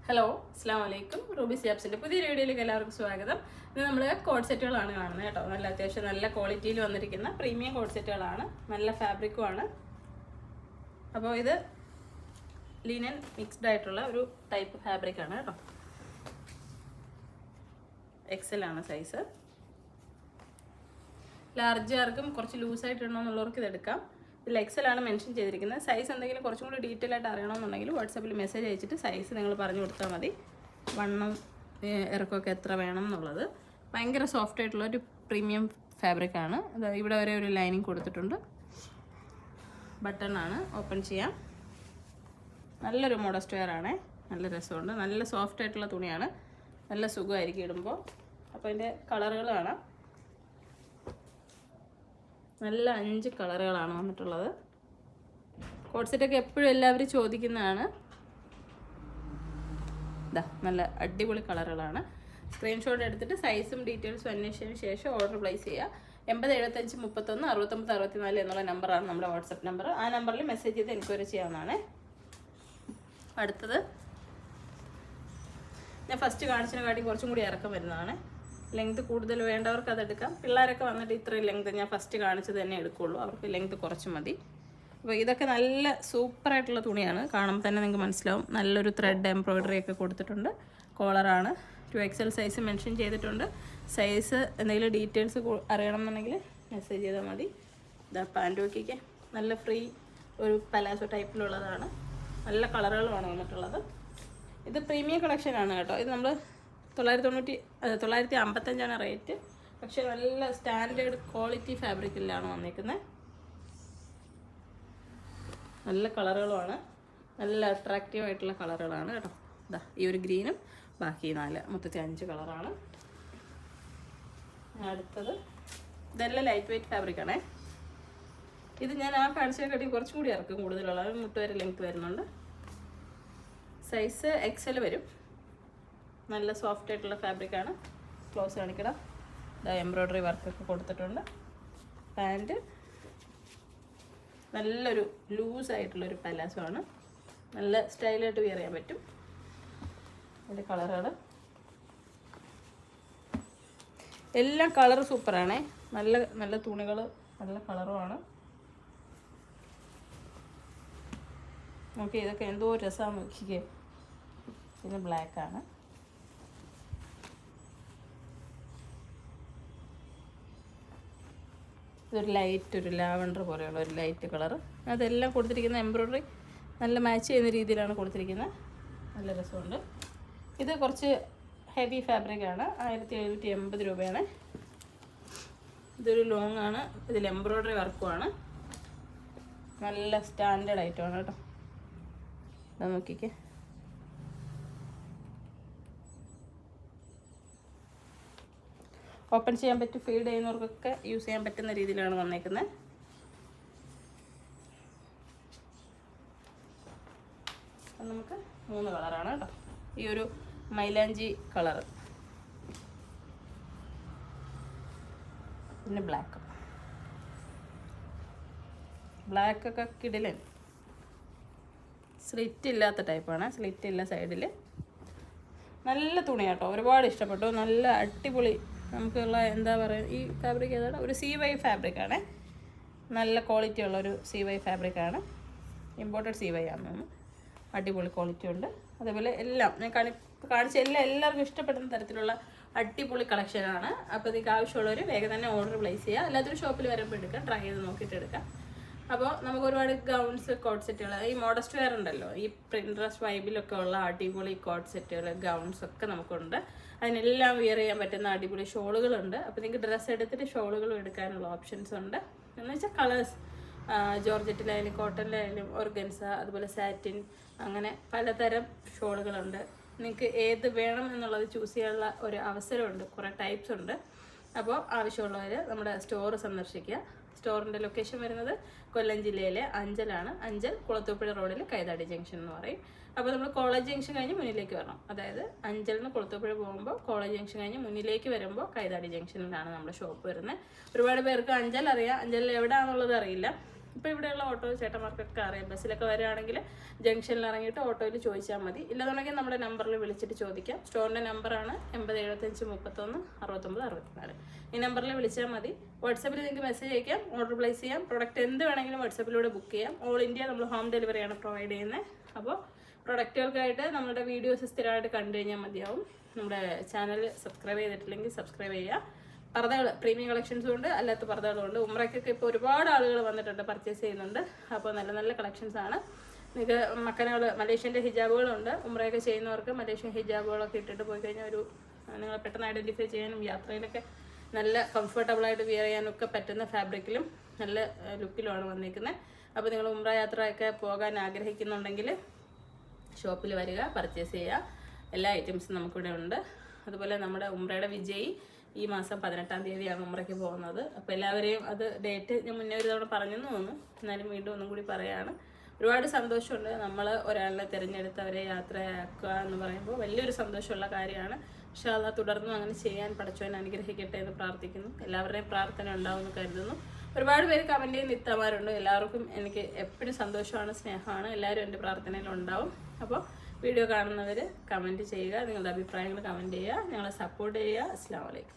Hello, അസ്സാം വലൈക്കും. Rubies ജാബ്സിൻ്റെ പുതിയൊരു വീഡിയോയിലേക്ക് എല്ലാവർക്കും സ്വാഗതം. ഇന്ന് നമ്മൾ കോഡ് സെറ്റുകളാണ് കാണുന്നത് കേട്ടോ. അത്യാവശ്യം നല്ല ക്വാളിറ്റിയിൽ വന്നിരിക്കുന്ന പ്രീമിയം കോഡ് സെറ്റുകളാണ്. നല്ല ഫാബ്രിക്കുമാണ്. അപ്പോൾ ഇത് ലിനൻ മിക്സ്ഡ് ആയിട്ടുള്ള ഒരു ടൈപ്പ് ഫാബ്രിക്കാണ് കേട്ടോ. എക്സൽ ആണ് സൈസ്. ലാർജ് ആർക്കും കുറച്ച് ലൂസായിട്ട് ഇടണമെന്നുള്ളവർക്ക് ഇതെടുക്കാം. ഇതിൽ എക്സൽ ആണ് മെൻഷൻ ചെയ്തിരിക്കുന്നത്. സൈസ് എന്തെങ്കിലും കുറച്ചും കൂടി ഡീറ്റെയിൽ ആയിട്ട് അറിയണമെന്നുണ്ടെങ്കിൽ വാട്സാപ്പിൽ മെസ്സേജ് അയച്ചിട്ട് സൈസ് നിങ്ങൾ പറഞ്ഞു കൊടുത്താൽ മതി. വണ്ണം ഇറക്കമൊക്കെ എത്ര വേണം എന്നുള്ളത്. ഭയങ്കര സോഫ്റ്റ് ആയിട്ടുള്ള ഒരു പ്രീമിയം ഫാബ്രിക്കാണ്. ഇവിടെ വരെ ഒരു ലൈനിങ് കൊടുത്തിട്ടുണ്ട്. ബട്ടൺ ആണ്, ഓപ്പൺ ചെയ്യാം. നല്ലൊരു മോഡസ്റ്റ് വെയർ ആണ്. നല്ല രസമുണ്ട്. നല്ല സോഫ്റ്റ് ആയിട്ടുള്ള തുണിയാണ്. നല്ല സുഖമായിരിക്കും ഇടുമ്പോൾ. അപ്പോൾ അതിൻ്റെ കളറുകൾ കാണാം. നല്ല 5 കളറുകളാണ് വന്നിട്ടുള്ളത്. കോഡ് സെറ്റൊക്കെ എപ്പോഴും എല്ലാവരും ചോദിക്കുന്നതാണ്. ഇതാ നല്ല അടിപൊളി കളറുകളാണ്. സ്ക്രീൻഷോട്ട് എടുത്തിട്ട് സൈസും ഡീറ്റെയിൽസും അന്വേഷിച്ചതിന് ശേഷം ഓർഡർ പ്ലേസ് ചെയ്യുക. 8075 31 69 64 എന്നുള്ള നമ്പറാണ് നമ്മുടെ വാട്സപ്പ് നമ്പർ. ആ നമ്പറിൽ മെസ്സേജ് ചെയ്ത് എൻക്വയറി ചെയ്യാവുന്നതാണ്. അടുത്തത് ഞാൻ ഫസ്റ്റ് കാണിച്ചതിനെക്കാട്ടി കുറച്ചും കൂടി ഇറക്കം വരുന്നതാണ്. ലെങ്ത് കൂടുതൽ വേണ്ടവർക്ക് അതെടുക്കാം. പിള്ളേരൊക്കെ വന്നിട്ട് ഇത്രയും ലെങ്ത് ഞാൻ ഫസ്റ്റ് കാണിച്ചത് തന്നെ എടുക്കുകയുള്ളൂ. അവർക്ക് ലെങ്ത് കുറച്ച് മതി. അപ്പോൾ ഇതൊക്കെ നല്ല സൂപ്പറായിട്ടുള്ള തുണിയാണ്. കാണുമ്പോൾ തന്നെ നിങ്ങൾക്ക് മനസ്സിലാവും. നല്ലൊരു ത്രെഡ് എംബ്രോയ്ഡറി ഒക്കെ കൊടുത്തിട്ടുണ്ട്. കോളറാണ്. 2XL സൈസ് മെൻഷൻ ചെയ്തിട്ടുണ്ട്. സൈസ് എന്തെങ്കിലും ഡീറ്റെയിൽസ് അറിയണമെന്നുണ്ടെങ്കിൽ മെസ്സേജ് ചെയ്താൽ മതി. ഇതാ പാൻറ് നോക്കിക്കേ. നല്ല ഫ്രീ ഒരു പലാസോ ടൈപ്പിലുള്ളതാണ്. നല്ല കളറുകളുമാണ് വന്നിട്ടുള്ളത്. ഇത് പ്രീമിയം കളക്ഷനാണ് കേട്ടോ. ഇത് നമ്മൾ 955 റേറ്റ്. പക്ഷെ നല്ല സ്റ്റാൻഡേർഡ് ക്വാളിറ്റി ഫാബ്രിക്കിലാണ് വന്നിരിക്കുന്നത്. നല്ല കളറുകളുമാണ്. നല്ല അട്രാക്റ്റീവ് ആയിട്ടുള്ള കളറുകളാണ് കേട്ടോ. ഇതാ ഈ ഒരു ഗ്രീനും ബാക്കി 4 മൊത്തത്തിൽ 5 കളറാണ്. അടുത്തത് ഇതെല്ലാം ലൈറ്റ് വെയ്റ്റ് ഫാബ്രിക്കാണേ. ഇത് ഞാൻ ആ കാണിച്ചതിനെക്കാട്ടി കുറച്ചും കൂടി ഇറക്കും കൂടുതലുള്ള മുട്ട് വരെ ലെങ്ത് വരുന്നുണ്ട്. സൈസ് എക്സൽ വരും. നല്ല സോഫ്റ്റ് ആയിട്ടുള്ള ഫാബ്രിക്കാണ്. ക്ലോസ് കാണിക്കണം. എംബ്രോയ്ഡറി വർക്കൊക്കെ കൊടുത്തിട്ടുണ്ട്. പാൻറ്റ് നല്ലൊരു ലൂസായിട്ടുള്ളൊരു പലാസോ ആണ്. നല്ല സ്റ്റൈലായിട്ട് വിയർ ചെയ്യാൻ പറ്റും. അതിൻ്റെ കളറുകൾ എല്ലാം കളർ സൂപ്പറാണേ. നല്ല നല്ല തുണികൾ, നല്ല കളറുമാണ്. നോക്കി ഇതൊക്കെ എന്തോ രസമാണ് നോക്കിക്കേ. ഇത് ബ്ലാക്കാണ്. ഇതൊരു ലൈറ്റ്, ഒരു ലാവണ്ടർ പോലെയുള്ള ഒരു ലൈറ്റ് കളറ്. അതെല്ലാം കൊടുത്തിരിക്കുന്ന എംബ്രോയ്ഡറി നല്ല മാച്ച് ചെയ്യുന്ന രീതിയിലാണ് കൊടുത്തിരിക്കുന്നത്. നല്ല രസമുണ്ട്. ഇത് കുറച്ച് ഹെവി ഫാബ്രിക്കാണ്. 1780 രൂപയാണ്. ഇതൊരു ലോങ് ആണ്. ഇതിൽ എംബ്രോയ്ഡറി വർക്കുമാണ്. നല്ല സ്റ്റാൻഡേർഡ് ഐറ്റമാണ് കേട്ടോ. അത് നോക്കിക്കേ. ഓപ്പൺ ചെയ്യാൻ പറ്റും. ഫീഡ് ചെയ്യുന്നവർക്കൊക്കെ യൂസ് ചെയ്യാൻ പറ്റുന്ന രീതിയിലാണ് വന്നേക്കുന്നത്. നമുക്ക് 3 കളറാണ് കേട്ടോ. ഈ ഒരു മൈലാഞ്ചി കളറ്, പിന്നെ ബ്ലാക്കൊക്കെ കിടിലൻ. സ്ലിറ്റ് ഇല്ലാത്ത ടൈപ്പാണ്. സ്ലിറ്റ് ഇല്ല സൈഡിൽ. നല്ല തുണിയാട്ടോ. ഒരുപാട് ഇഷ്ടപ്പെട്ടു. നല്ല അടിപൊളി നമുക്കുള്ള എന്താ പറയുക, ഈ ഫാബ്രിക് ഏതാണ്? ഒരു CY ഫാബ്രിക്കാണ്. നല്ല ക്വാളിറ്റി ഉള്ളൊരു CY ഫാബ്രിക്കാണ്. ഇമ്പോർട്ടഡ് CY ആണെന്ന്. അടിപൊളി ക്വാളിറ്റി ഉണ്ട്. അതേപോലെ എല്ലാം ഞാൻ കാണിച്ച എല്ലാവർക്കും ഇഷ്ടപ്പെടുന്ന തരത്തിലുള്ള അടിപൊളി കളക്ഷനാണ്. അപ്പോൾ നിങ്ങൾക്ക് ആവശ്യമുള്ളവർ വേഗം തന്നെ ഓർഡർ പ്ലേസ് ചെയ്യുക. അല്ലാത്തൊരു ഷോപ്പിൽ വരുമ്പോൾ എടുക്കാം. ട്രൈ ചെയ്ത് നോക്കിയിട്ട് എടുക്കാം. അപ്പോൾ നമുക്ക് ഒരുപാട് ഗൗൺസ്, കോഡ് സെറ്റുകൾ, ഈ മോഡസ്റ്റ് വെയർ ഉണ്ടല്ലോ, ഈ പ്രിൻട്രസ്റ്റ് വൈബിലൊക്കെ ഉള്ള അടിപൊളി കോഡ് സെറ്റുകൾ, ഗൗൺസ് ഒക്കെ നമുക്കുണ്ട്. അതിനെല്ലാം വിയർ ചെയ്യാൻ പറ്റുന്ന അടിപൊളി ഷോളുകളുണ്ട്. അപ്പോൾ നിങ്ങൾക്ക് ഡ്രസ്സ് എടുത്തിട്ട് ഷോളുകളും എടുക്കാനുള്ള ഓപ്ഷൻസ് ഉണ്ട്. എന്ന് വെച്ചാൽ കളേഴ്സ് ജോർജറ്റിലായാലും കോട്ടണിലായാലും ഓർഗൻസ, അതുപോലെ സാറ്റിൻ, അങ്ങനെ പലതരം ഷോളുകളുണ്ട്. നിങ്ങൾക്ക് ഏത് വേണം എന്നുള്ളത് ചൂസ് ചെയ്യാനുള്ള ഒരു അവസരമുണ്ട്. കുറേ ടൈപ്സ് ഉണ്ട്. അപ്പോൾ ആവശ്യമുള്ളവർ നമ്മുടെ സ്റ്റോർ സന്ദർശിക്കുക. സ്റ്റോറിൻ്റെ ലൊക്കേഷൻ വരുന്നത് കൊല്ലം ജില്ലയിലെ അഞ്ചലാണ്. അഞ്ചൽ കുളത്തൂപ്പുഴ റോഡിൽ കൈതാടി ജംഗ്ഷൻ എന്ന് പറയും. അപ്പോൾ നമ്മൾ കോളേജ് ജംഗ്ഷൻ കഴിഞ്ഞ് മുന്നിലേക്ക് വരണം. അതായത് അഞ്ചലിൽ നിന്ന് കുളത്തൂപ്പുഴ പോകുമ്പോൾ കോളേജ് ജംഗ്ഷൻ കഴിഞ്ഞ് മുന്നിലേക്ക് വരുമ്പോൾ കൈതാടി ജംഗ്ഷനിലാണ് നമ്മുടെ ഷോപ്പ് വരുന്നത്. ഒരുപാട് പേർക്ക് അഞ്ചൽ അറിയാം. അഞ്ചലിൽ എവിടെയാണെന്നുള്ളത് അറിയില്ല. ഇപ്പോൾ ഇവിടെയുള്ള ഓട്ടോ ചേട്ടന്മാർക്കൊക്കെ അറിയാം. ബസ്സിലൊക്കെ വരികയാണെങ്കിൽ ജംഗ്ഷനിൽ ഇറങ്ങിയിട്ട് ഓട്ടോയിൽ ചോദിച്ചാൽ മതി. ഇല്ലെന്നുണ്ടെങ്കിൽ നമ്മുടെ നമ്പറിൽ വിളിച്ചിട്ട് ചോദിക്കാം. സ്റ്റോറിൻ്റെ നമ്പറാണ് 8075316964. ഈ നമ്പറിൽ വിളിച്ചാൽ മതി. വാട്സാപ്പിൽ നിങ്ങൾക്ക് മെസ്സേജ് അയക്കാം, ഓർഡർ പ്ലേസ് ചെയ്യാം. പ്രൊഡക്റ്റ് എന്ത് വേണമെങ്കിലും വാട്സാപ്പിലൂടെ ബുക്ക് ചെയ്യാം. ഓൾ ഇന്ത്യ നമ്മൾ ഹോം ഡെലിവറിയാണ് പ്രൊവൈഡ് ചെയ്യുന്നത്. അപ്പോൾ പ്രൊഡക്റ്റുകൾക്കായിട്ട് നമ്മുടെ വീഡിയോസ് സ്ഥിരമായിട്ട് കണ്ടു കഴിഞ്ഞാൽ മതിയാവും. നമ്മുടെ ചാനൽ സബ്സ്ക്രൈബ് ചെയ്തിട്ടില്ലെങ്കിൽ സബ്സ്ക്രൈബ് ചെയ്യുക. പർദ്ദകൾ പ്രീമിയം കളക്ഷൻസും ഉണ്ട്, അല്ലാത്ത പർദ്ദകളുണ്ട്. ഉംറയ്ക്കൊക്കെ ഇപ്പോൾ ഒരുപാട് ആളുകൾ വന്നിട്ടുണ്ട്, പർച്ചേസ് ചെയ്യുന്നുണ്ട്. അപ്പോൾ നല്ല നല്ല കളക്ഷൻസാണ്. നിങ്ങൾക്ക് മക്കനകൾ മലേഷ്യൻ്റെ ഹിജാബുകളുണ്ട്. ഉംറയൊക്കെ ചെയ്യുന്നവർക്ക് മലേഷ്യൻ ഹിജാബുകളൊക്കെ ഇട്ടിട്ട് പോയി കഴിഞ്ഞാൽ നിങ്ങൾ പെട്ടെന്ന് ഐഡൻറ്റിഫൈ ചെയ്യാനും യാത്രയിലൊക്കെ നല്ല കംഫർട്ടബിളായിട്ട് വിയർ ചെയ്യാനൊക്കെ പറ്റുന്ന ഫാബ്രിക്കിലും നല്ല ലുക്കിലുമാണ് വന്നിരിക്കുന്നത്. അപ്പോൾ നിങ്ങൾ ഉംറ യാത്രയൊക്കെ പോകാൻ ആഗ്രഹിക്കുന്നുണ്ടെങ്കിൽ ഷോപ്പിൽ വരിക, പർച്ചേസ് ചെയ്യുക. എല്ലാ ഐറ്റംസും നമുക്കിവിടെ ഉണ്ട്. അതുപോലെ നമ്മുടെ ഉംറയുടെ വിജയി ഈ മാസം 18-ാം തീയതിയാണ് ഉംറയ്ക്ക് പോകുന്നത്. അപ്പോൾ എല്ലാവരെയും അത് ഡേറ്റ് ഞാൻ മുന്നേ ഒരു തവണ പറഞ്ഞെന്ന് തോന്നുന്നു, എന്നാലും വീണ്ടും ഒന്നും കൂടി പറയുകയാണ്. ഒരുപാട് സന്തോഷമുണ്ട്. നമ്മൾ ഒരാളിനെ തിരഞ്ഞെടുത്ത് അവരെ യാത്രയാക്കുക എന്ന് പറയുമ്പോൾ വലിയൊരു സന്തോഷമുള്ള കാര്യമാണ്. പക്ഷേ അത് തുടർന്നും അങ്ങനെ ചെയ്യാൻ പടച്ചവൻ അനുഗ്രഹിക്കട്ടെ എന്ന് പ്രാർത്ഥിക്കുന്നു. എല്ലാവരുടെയും പ്രാർത്ഥന ഉണ്ടാവുമെന്ന് കരുതുന്നു. ഒരുപാട് പേര് കമൻറ്റ് ചെയ്യുന്ന ഇത്തമാരുണ്ട്. എല്ലാവർക്കും എനിക്ക് എപ്പോഴും സന്തോഷമാണ്, സ്നേഹമാണ്. എല്ലാവരും എൻ്റെ പ്രാർത്ഥനയിലുണ്ടാവും. അപ്പോൾ വീഡിയോ കാണുന്നവർ കമൻറ്റ് ചെയ്യുക, നിങ്ങളുടെ അഭിപ്രായങ്ങൾ കമൻറ്റ് ചെയ്യുക, ഞങ്ങളെ സപ്പോർട്ട് ചെയ്യുക. അസ്സലാമു അലൈക്കും.